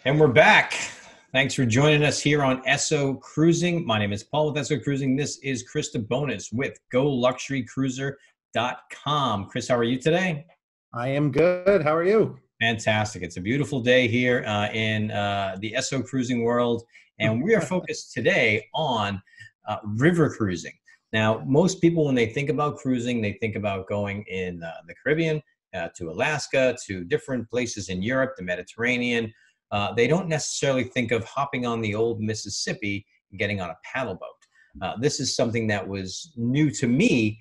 And we're back. Thanks for joining us here on SO Cruising. My name is Paul with SO Cruising. This is Chris DeBonis with GoLuxuryCruiser.com. Chris, how are you today? I am good. How are you? Fantastic. It's a beautiful day here in the SO Cruising world, and we are focused today on river cruising. Now, most people, when they think about cruising, they think about going in the Caribbean, to Alaska, to different places in Europe, the Mediterranean. They don't necessarily think of hopping on the old Mississippi and getting on a paddle boat. This is something that was new to me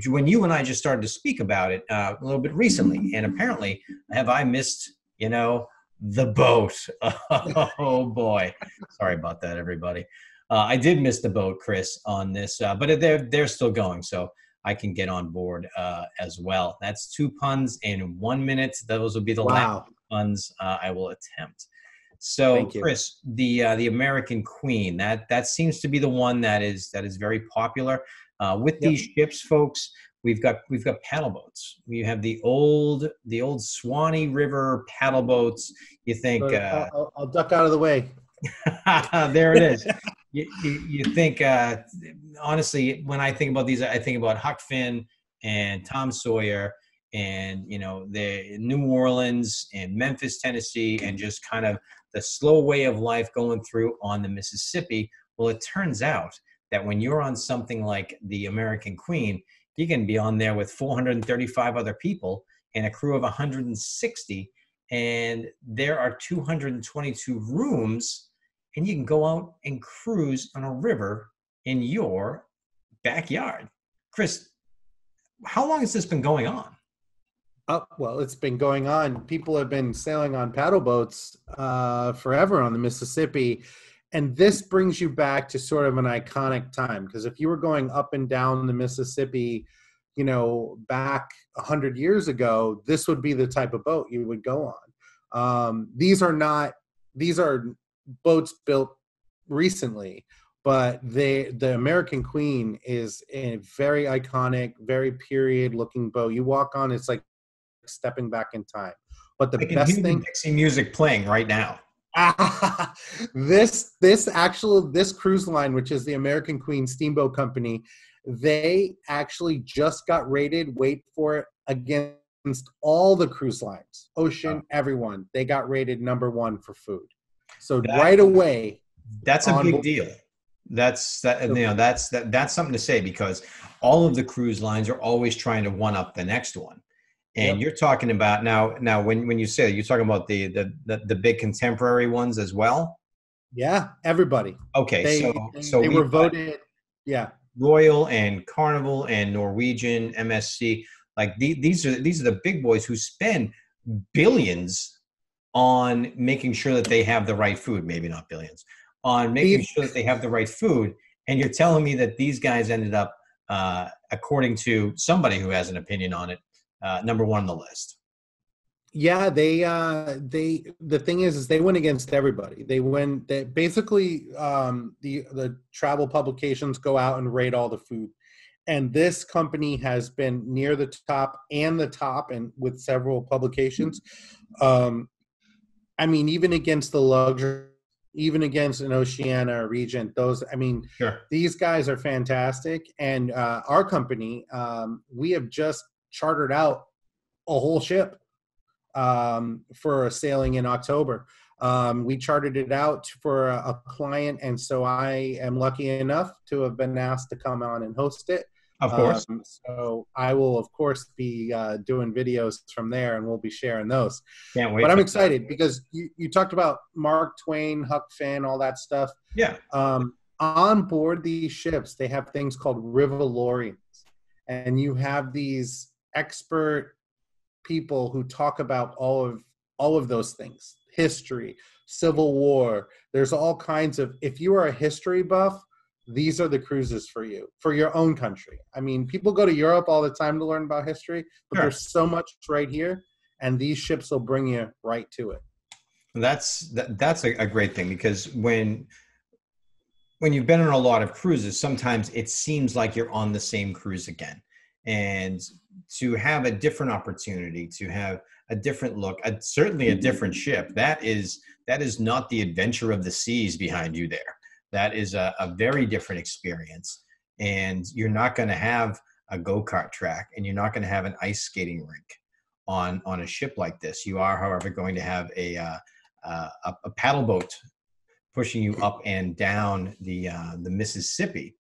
when you and I just started to speak about it a little bit recently. And apparently, have I missed, the boat? Oh boy. Sorry about that, everybody. I did miss the boat, Chris, on this, but they're still going. So I can get on board as well. That's 2 puns in 1 minute. Those will be the last Wow. puns I will attempt. So, Thank you. Chris, the American Queen, that seems to be the one that is very popular. With Yep. these ships, folks, we've got paddle boats. We have the old Swanee River paddle boats. You think I'll duck out of the way. there it is. You think, honestly, when I think about these, I think about Huck Finn and Tom Sawyer and, the New Orleans and Memphis, Tennessee, and just kind of the slow way of life going through on the Mississippi. Well, it turns out that when you're on something like the American Queen, you can be on there with 435 other people and a crew of 160, and there are 222 rooms, and you can go out and cruise on a river in your backyard. Chris, how long has this been going on? Well, it's been going on. People have been sailing on paddle boats forever on the Mississippi. And this brings you back to sort of an iconic time. Because if you were going up and down the Mississippi, back 100 years ago, this would be the type of boat you would go on. These are boats built recently, but the American Queen is a very iconic, very period looking boat. You walk on, it's like stepping back in time. But the I can best hear the thing, Dixie music playing right now. this cruise line, which is the American Queen Steamboat Company, they actually just got rated, wait for it, against all the cruise lines, ocean, everyone. They got rated #1 for food. So right away, That's a on big board. deal. That's something to say, because all of the cruise lines are always trying to one up the next one. And Yep. you're talking about now when you say that, you're talking about the big contemporary ones as well. Yeah, everybody. Okay, They so they were we've got voted. Yeah, Royal and Carnival and Norwegian, MSC. Like these are the big boys who spend billions on making sure that they have the right food. Maybe not billions, on making these sure that they have the right food. And you're telling me that these guys ended up, according to somebody who has an opinion on it, #1 on the list. Yeah, the thing is they went against everybody. They basically, the travel publications go out and rate all the food. And this company has been near the top and with several publications. Um, I mean, even against the luxury, even against an Oceania Regent, Sure. these guys are fantastic. And our company, we have just chartered out a whole ship for a sailing in October. We chartered it out for a client, and so I am lucky enough to have been asked to come on and host it. Of course. So I will, of course, be doing videos from there, and we'll be sharing those. Can't wait But I'm for that. excited because you talked about Mark Twain, Huck Finn, all that stuff. Yeah. On board these ships, they have things called Rivalorians, and you have these expert people who talk about all of those things: history, Civil War. There's all kinds of. If you are a history buff, these are the cruises for you, for your own country. I mean, people go to Europe all the time to learn about history, but Sure. there's so much right here, and these ships will bring you right to it. That's a great thing, because when you've been on a lot of cruises, sometimes it seems like you're on the same cruise again. and to have a different opportunity, to have a different look, certainly a different ship. That is not the adventure of the seas behind you there. That is a very different experience. And you're not going to have a go-kart track, and you're not going to have an ice skating rink on a ship like this. You are, however, going to have a paddle boat pushing you up and down the Mississippi.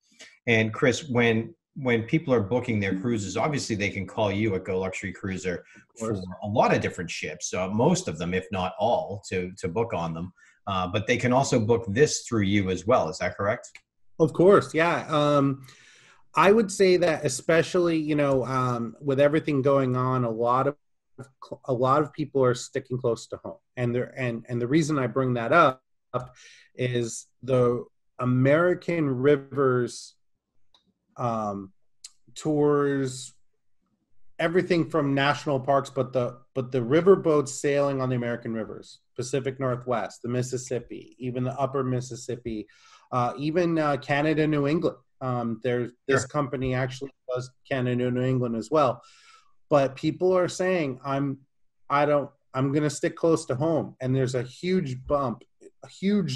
And Chris, when people are booking their cruises, obviously they can call you at Go Luxury Cruiser for a lot of different ships, most of them, if not all, to book on them. But they can also book this through you as well. Is that correct? Of course, yeah. I would say that, especially with everything going on, a lot of people are sticking close to home, and the reason I bring that up is the American Rivers tours, everything from national parks, but the river boats sailing on the American rivers, Pacific Northwest, the Mississippi, even the upper Mississippi, even Canada, New England. This company actually does Canada, New England as well. But people are saying, I'm going to stick close to home. And there's a huge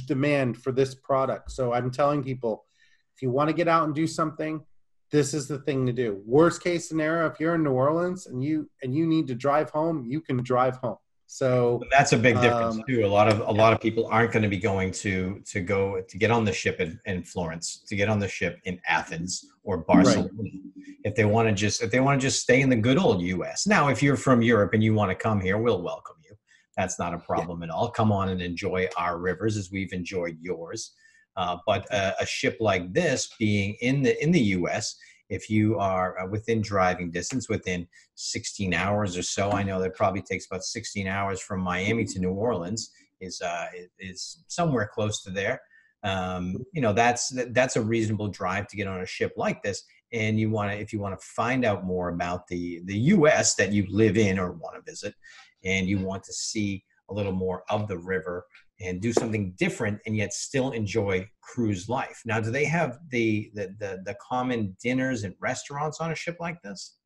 demand for this product. So I'm telling people, if you want to get out and do something, this is the thing to do. Worst case scenario, if you're in New Orleans and you need to drive home, you can drive home. So that's a big difference too. A lot of people aren't going to be going to get on the ship in Florence, to get on the ship in Athens or Barcelona. Right. If they want to just stay in the good old US. Now, if you're from Europe and you want to come here, we'll welcome you. That's not a problem at all. Come on and enjoy our rivers as we've enjoyed yours. But a ship like this, being in the U.S., if you are within driving distance, within 16 hours or so, I know that probably takes about 16 hours from Miami to New Orleans, is somewhere close to there. That's a reasonable drive to get on a ship like this. And if you want to find out more about the U.S. that you live in or want to visit, and you want to see a little more of the river and do something different and yet still enjoy cruise life. Now, do they have the common dinners and restaurants on a ship like this?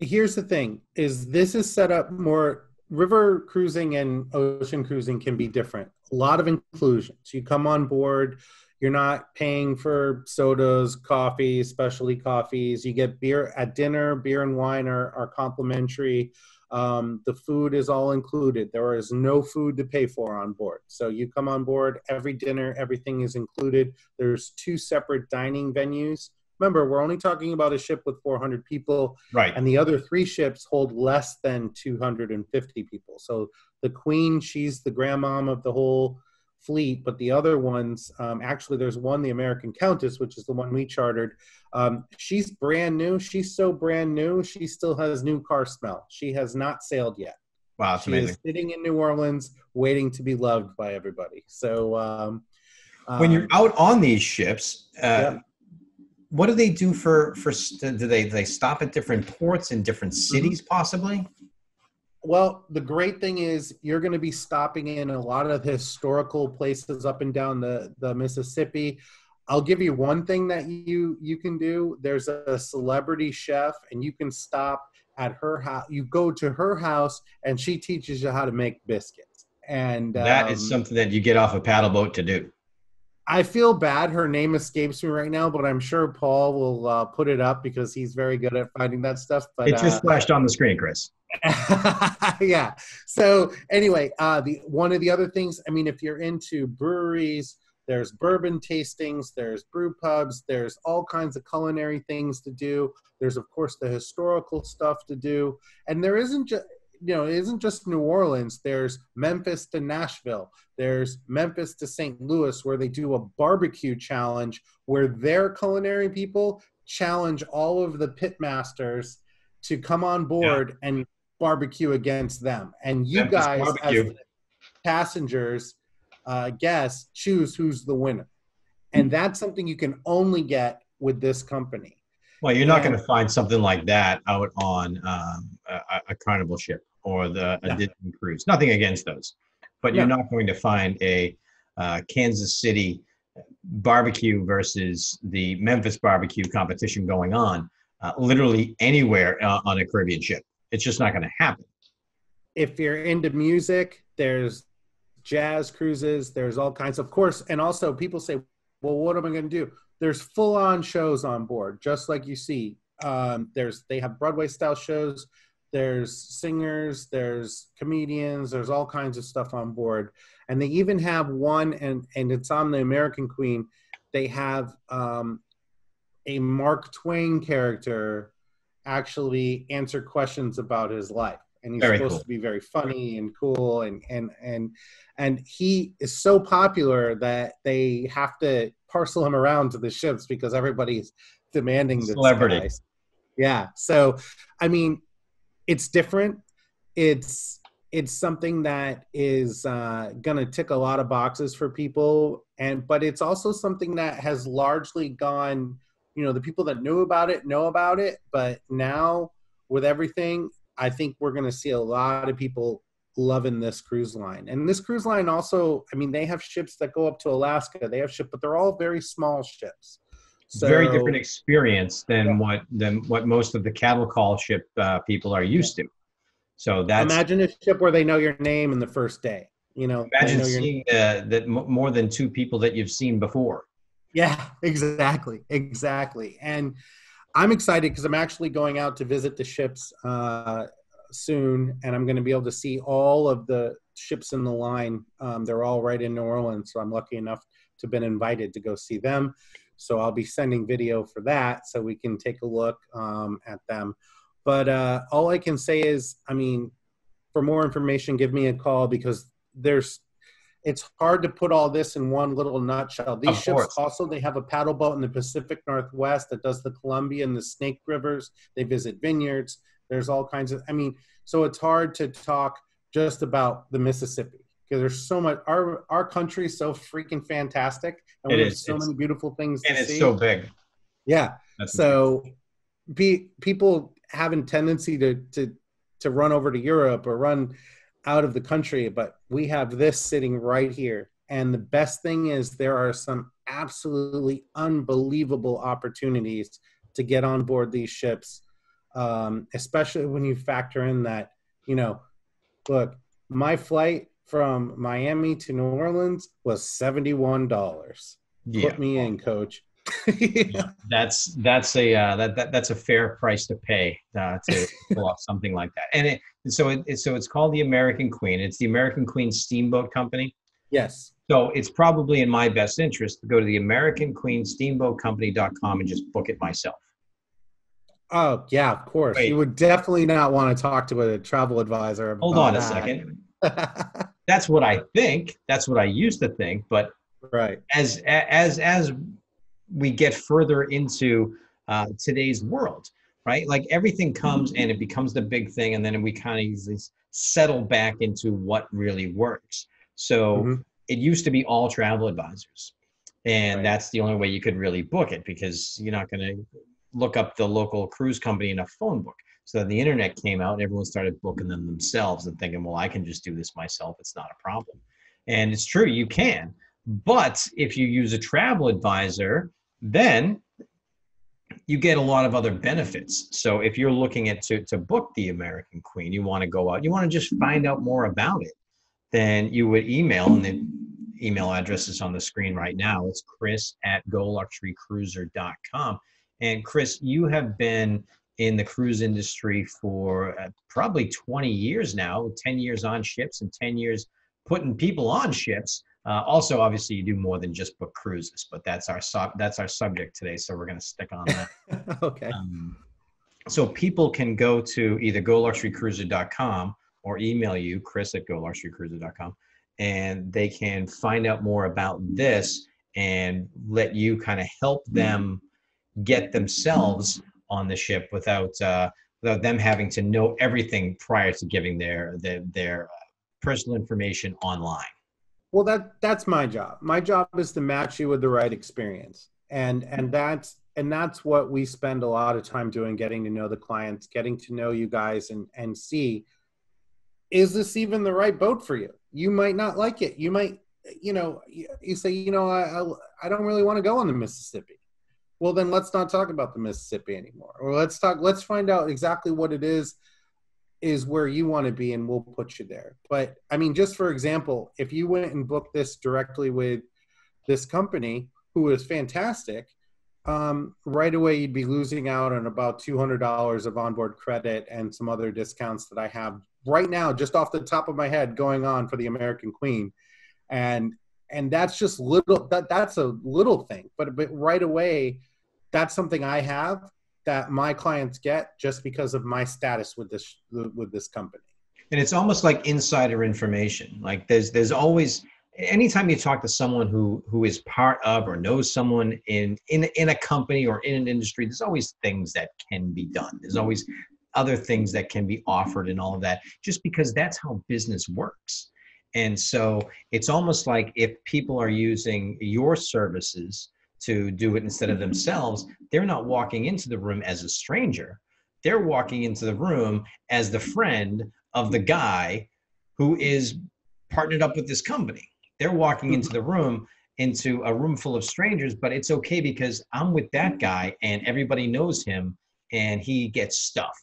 Here's the thing, this is set up more. River cruising and ocean cruising can be different. A lot of inclusions. You come on board, you're not paying for sodas, coffees, specialty coffees. You get beer at dinner. Beer and wine are complimentary. The food is all included. There is no food to pay for on board. So you come on board, every dinner, everything is included. There's 2 separate dining venues. Remember, we're only talking about a ship with 400 people. Right. And the other 3 ships hold less than 250 people. So the Queen, she's the grandmom of the whole fleet, but the other ones, actually there's one, the American Countess, which is the one we chartered. She's brand new. She's so brand new, she still has new car smell. She has not sailed yet. Wow, that's amazing. She is sitting in New Orleans waiting to be loved by everybody. So when you're out on these ships, what do they do do they stop at different ports in different cities possibly? Well, the great thing is you're going to be stopping in a lot of historical places up and down the Mississippi. I'll give you one thing that you can do. There's a celebrity chef, and you can stop at her house. You go to her house, and she teaches you how to make biscuits. And that is something that you get off a paddle boat to do. I feel bad. Her name escapes me right now, but I'm sure Paul will put it up because he's very good at finding that stuff. But it just flashed on the screen, Chris. Yeah. So anyway, one of the other things, I mean, if you're into breweries, there's bourbon tastings, there's brew pubs, there's all kinds of culinary things to do. There's, of course, the historical stuff to do. And there isn't just, it isn't just New Orleans. There's Memphis to Nashville. There's Memphis to St. Louis, where they do a barbecue challenge where their culinary people challenge all of the pitmasters to come on board and barbecue against them. And you Memphis guys, barbecue. As passengers, guests, choose who's the winner. And that's something you can only get with this company. Well, you're not going to find something like that out on a Carnival ship or a Disney cruise. Nothing against those. But you're not going to find a Kansas City barbecue versus the Memphis barbecue competition going on literally anywhere on a Caribbean ship. It's just not going to happen. If you're into music, there's jazz cruises, there's all kinds, of course. And also people say, well, what am I going to do? There's full-on shows on board, just like you see. They have Broadway style shows, there's singers, there's comedians, there's all kinds of stuff on board. And they even have one, and it's on the American Queen, they have a Mark Twain character actually answer questions about his life. And he's Very supposed cool. to be very funny and cool, and he is so popular that they have to parcel him around to the ships because everybody's demanding this Celebrity. guy. Yeah. So, I mean, it's different. It's something that is going to tick a lot of boxes for people, but it's also something that has largely gone. You know, the people that knew about it, but now with everything, I think we're going to see a lot of people loving this cruise line. And this cruise line also, I mean, they have ships that go up to Alaska. They have ships, but they're all very small ships. So, very different experience than what most of the cattle call ship people are used to. So that's, imagine a ship where they know your name in the first day. You know, imagine seeing that more than two people that you've seen before. Yeah, exactly. And I'm excited because I'm actually going out to visit the ships soon, and I'm going to be able to see all of the ships in the line. They're all right in New Orleans, so I'm lucky enough to have been invited to go see them. So I'll be sending video for that so we can take a look at them. But all I can say is, I mean, for more information, give me a call because it's hard to put all this in one little nutshell. These ships also, they have a paddle boat in the Pacific Northwest that does the Columbia and the Snake Rivers. They visit vineyards. There's all kinds of, I mean, so it's hard to talk just about the Mississippi because there's so much, our country is so freaking fantastic. And we have so many beautiful things to see. And it's so big. Yeah. So people have a tendency to run over to Europe or run out of the country, but we have this sitting right here. And the best thing is there are some absolutely unbelievable opportunities to get on board these ships, especially when you factor in that, you know, look, my flight from Miami to New Orleans was $71. Yeah. Put me in, coach. Yeah, that's a fair price to pay to pull off something like that. And it's called the American Queen. It's the American Queen Steamboat Company. Yes. So it's probably in my best interest to go to the AmericanQueenSteamboatCompany.com and just book it myself. Oh yeah, of course. Wait. You would definitely not want to talk to a travel advisor about Hold on a second. That's what I think. That's what I used to think. But right. As we get further into today's world, right? Like everything comes and it becomes the big thing, and then we kind of settle back into what really works. So it used to be all travel advisors, and that's the only way you could really book it because you're not going to look up the local cruise company in a phone book. So then the internet came out and everyone started booking them themselves and thinking, well, I can just do this myself. It's not a problem. And it's true, you can. But if you use a travel advisor, then you get a lot of other benefits. So if you're looking at to book the American Queen, you want to go out, you want to just find out more about it, then you would email, and the email address is on the screen right now. It's chris@goluxurycruiser.com. And Chris, you have been in the cruise industry for probably 20 years now, 10 years on ships and 10 years putting people on ships. Also, obviously, you do more than just book cruises, but that's our subject today, so we're going to stick on that. Okay. So people can go to either goluxurycruiser.com or email you, chris@goluxurycruiser.com, and they can find out more about this and let you kind of help them get themselves on the ship without them having to know everything prior to giving their personal information online. Well, that's my job. My job is to match you with the right experience. And that's what we spend a lot of time doing, getting to know the clients, getting to know you guys and see, is this even the right boat for you? You might not like it. You might, you say, I don't really want to go on the Mississippi. well, then let's not talk about the Mississippi anymore. Or let's find out exactly what it is where you want to be, and we'll put you there. But I mean, just for example, if you went and booked this directly with this company, who is fantastic, right away you'd be losing out on about $200 of onboard credit and some other discounts that I have right now, just off the top of my head, going on for the American Queen. And that's just that's a little thing, but right away, that's something I have that my clients get just because of my status with this company. And it's almost like insider information. Like there's always, anytime you talk to someone who is part of or knows someone in a company or in an industry, there's always things that can be done. There's always other things that can be offered and all of that, just because that's how business works. And so it's almost like if people are using your services to do it instead of themselves, they're not walking into the room as a stranger. They're walking into the room as the friend of the guy who is partnered up with this company. They're walking into the room, into a room full of strangers, but it's okay because I'm with that guy and everybody knows him and he gets stuff.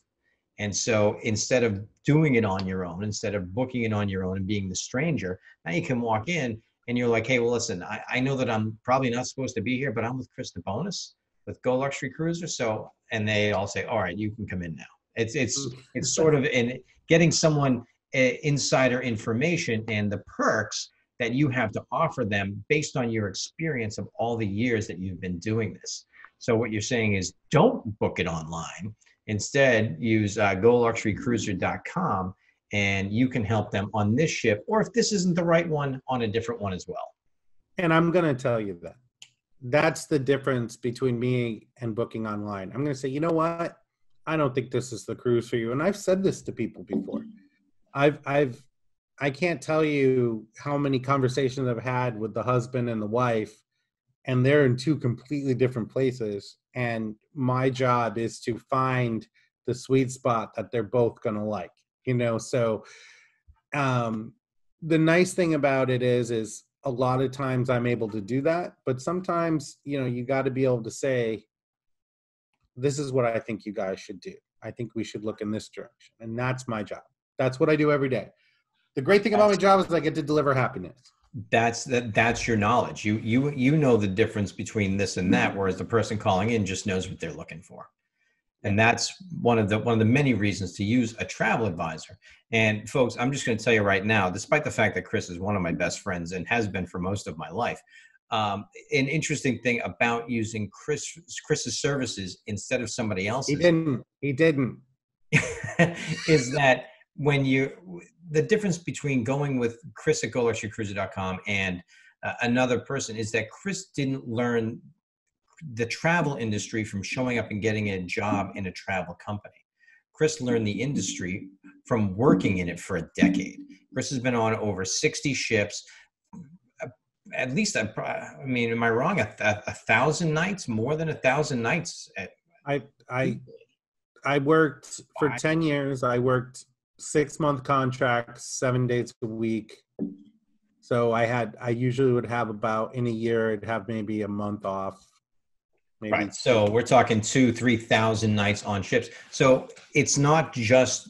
And so instead of doing it on your own, instead of booking it on your own and being the stranger, now you can walk in and you're like, hey, well, listen, I know that I'm probably not supposed to be here, but I'm with Chris DeBonis with Go Luxury Cruiser. So, and they all say, all right, you can come in now. It's sort of in getting someone insider information and the perks that you have to offer them based on your experience of all the years that you've been doing this. So what you're saying is don't book it online. Instead, use GoLuxuryCruiser.com and you can help them on this ship, or if this isn't the right one, on a different one as well. And I'm going to tell you that's the difference between me and booking online. I'm going to say, you know what? I don't think this is the cruise for you. And I've said this to people before. I can't tell you how many conversations I've had with the husband and the wife, and they're in two completely different places. And my job is to find the sweet spot that they're both going to like, So the nice thing about it is a lot of times I'm able to do that. But sometimes, you got to be able to say, this is what I think you guys should do. I think we should look in this direction. And that's my job. That's what I do every day. The great thing about my job is I get to deliver happiness. That's your knowledge. You know the difference between this and that, whereas the person calling in just knows what they're looking for. And that's one of the many reasons to use a travel advisor. And folks, I'm just going to tell you right now, despite the fact that Chris is one of my best friends and has been for most of my life, an interesting thing about using Chris's services instead of somebody else's. He didn't. Is that when the difference between going with Chris at GoLuxuryCruiser.com and another person is that Chris didn't learn the travel industry from showing up and getting a job in a travel company. Chris learned the industry from working in it for a decade. Chris has been on over 60 ships, at least, I mean, am I wrong? 1,000 nights, more than 1,000 nights. I worked for 10 years. I worked 6-month contracts, 7 days a week. So I usually would have about, in a year, I'd have maybe a month off. Maybe. Right. So we're talking 2,000-3,000 nights on ships. So it's not just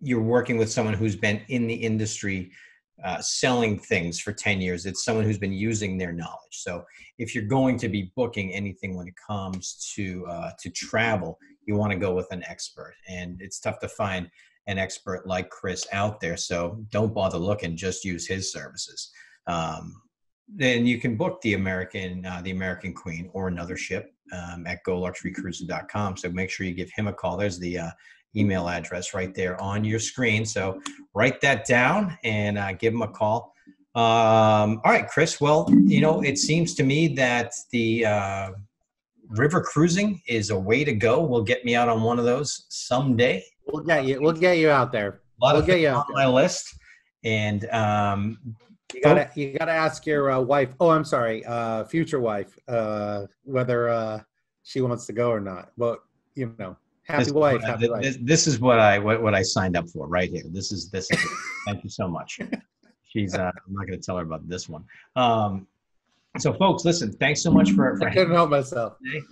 you're working with someone who's been in the industry selling things for 10 years. It's someone who's been using their knowledge. So if you're going to be booking anything when it comes to travel, you want to go with an expert. And it's tough to find an expert like Chris out there. So don't bother looking, just use his services. Then you can book the American Queen or another ship at GoLuxuryCruiser.com. So make sure you give him a call. There's the email address right there on your screen. So write that down and give him a call. All right, Chris. Well, it seems to me that the river cruising is a way to go. We'll get me out on one of those someday. We'll get you out there. A lot of things on my list. And you gotta ask your wife. Oh, I'm sorry, future wife, whether she wants to go or not. But happy wife. This is what I signed up for right here. This is it. Thank you so much. She's I'm not going to tell her about this one. So folks, listen, thanks so much for I couldn't help myself. Today.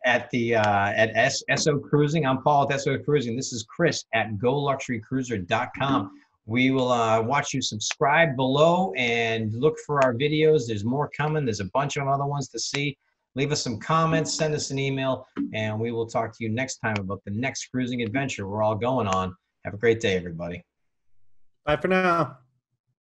at the at SO Cruising. I'm Paul at SO Cruising. This is Chris at GoLuxuryCruiser.com. We will watch you subscribe below and look for our videos. There's more coming. There's a bunch of other ones to see. Leave us some comments, send us an email, and we will talk to you next time about the next cruising adventure we're all going on. Have a great day, everybody. Bye for now.